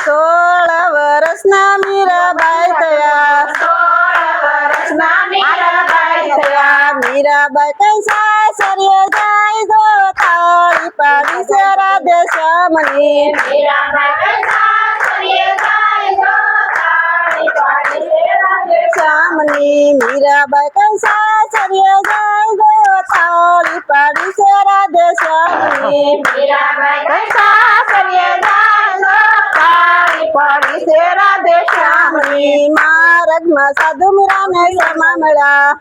16 વર્ષના મીરાબાઈ થયા 16 વર્ષના મીરાબાઈ થયા મીરાબાઈ કઈ સાસરીએ જાય જો તાળી પાડી છે રાધે શ્યામની મીરાબાઈ સાસરીએ જાય તો તાળી પાડી છે રાધે શ્યામની મીરાબાઈ કઈ સાસરીએ જાય જો તાળી પાડી છે રાધે શ્યામની મીરાબાઈ કઈ સાસરીએ જાય તો તાળી પાડી છે રાધે શ્યામની માર્ગમાં સાધુ મીરાને સમા મળ્યા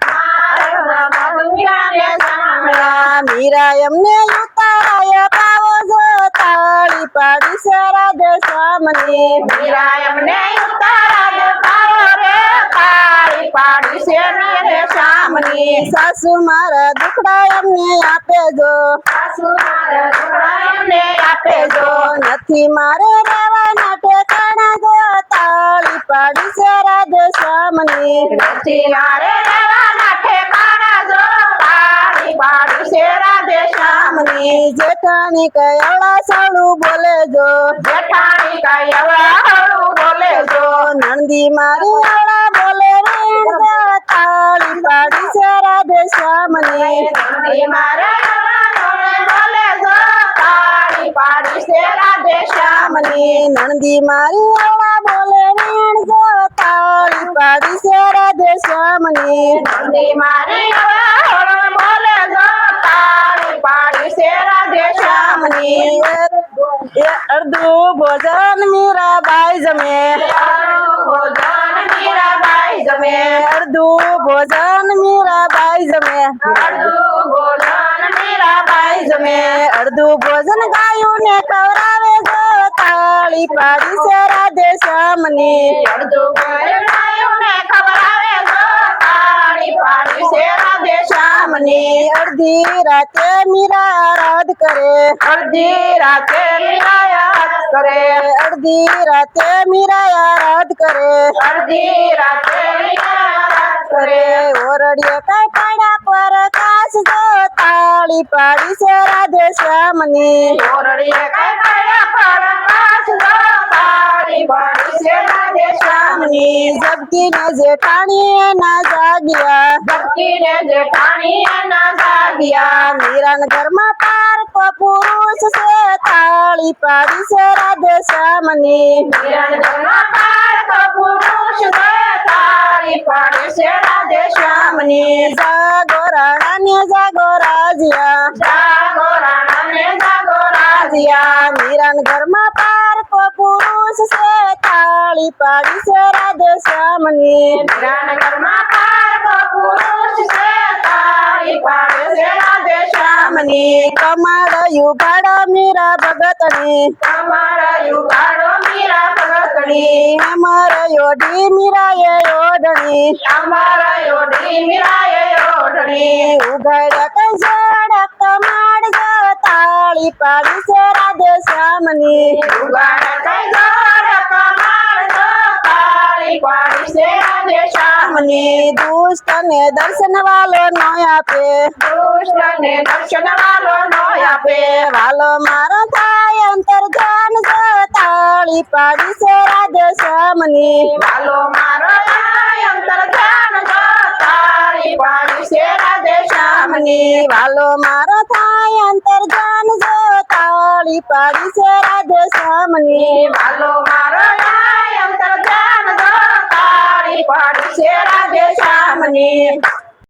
મીરા એમને ઉતારાય પાવો જો તાળી પાડી છે રાધે શ્યામની મીરા એમને ઉતારા પાવો રે તાળી પાડી છે રાધે શ્યામની સાસુ મારા દુખડા એમને આપે જો સાસુ મારા દુખડા એમને આપે જો નથી મારે રહેવાના ઠેકાણા જો તાળી પાડી છે રાધે શ્યામની નથી મારે રહેવાના ઠેકાણા જો તાળી પાડી છે રાધે શ્યામની જેઠાણી કયાવડા સાળું બોલે જો જેઠાણી કઈ હળું બોલે જો નંદી મારી આવડા બોલે રેણ જો તાળી પાડી છે રાધે શ્યામની નંદી મારે બોલે જો તાળી પાડી છે રાધે શ્યામની નંદી મારી આવડા બોલે રેણ જો તાળી પાડી છે રાધે શ્યામની નંદી મારી હળું બોલે જો તાળી પાડી છે રાધે શ્યામની એ અડધું ભોજન મીરાબાઈ જમે ભોજન મીરાબાઈ જમે અડધું ભોજન મીરાબાઈ જમે અડધું ભોજન મીરાબાઈ જમે અડધું ભોજન ગાયું ને ખવડાવે જો તાળી પાડી છે રાધે શ્યામની અડધું ભોજન ગાયોને ખવડાવે જો તાળી પાડી છે રાધે શ્યામની અડધી રાતે મીરા આરાધ કરે અડધી રાતે મીરા યાદ કરે અડધી રાતે મીરા આરાધ કરે અડધી રાતે મીરા યાદ કરે ઓરડીએ કઈ પાડા પર કાશ જો તાળી પાડી છે રાધે શ્યામની ઓરડીએ કઈ પાયા પર કાચ જો તાળી પાડી છે રાધે શ્યામની જબકીને જેઠાણી ના જાગ્યા ભક્તિને જેઠાણી એના જાગ્યા મીરાના ઘરમાં પારકો પુરુષ છે તાળી પાડી છે રાધે શ્યામની નિરંજનમાં પારકો પુરુષ છે તાળી પાડે છે રાધે શ્યામની જાગો રાણાને જાગો રાજ્યા જાગો રાણાને જાગો રાજ્યા મીરાના ઘરમાં પારકો પુરુષ છે તાળી પાડી છે રાધે શ્યામની નિરંજનમાં પારકો પુરુષ છે તાળી પાડે છે રાધે શ્યામની કમાડયું ભાડો મીરા ભગતની તમારા યુગાડો મીરા ભગતણી અમારે યોડી મીરાએ યોડણી અમારા યોડી મીરાએ યોડણી ઉઘાડ્યા કઈ ઝડક કમાડ જો તાળી પાડી છે રાધે શ્યામની યુગાડા કઈ જોડ કમાડ જો તાળી પાડી છે રાધે શ્યામની દુષ્ટને દર્શન વાલો નો આપે કૃષ્ણને દર્શન વાલો નો આપે વાલો મારો થાય અંતર ધ્યાન જો તાળી પાડી છે રાધે શ્યામની વાલો મારો અંતર ધ્યાન જો તાળી પાડી છે રાધે શ્યામની વાલો મારો થાય અંતર ધ્યાન જો તાળી પાડી છે રાધે શ્યામની વાલો મારો અંતર ધ્યાન જો તાળી પાડી છે રાધે શ્યામની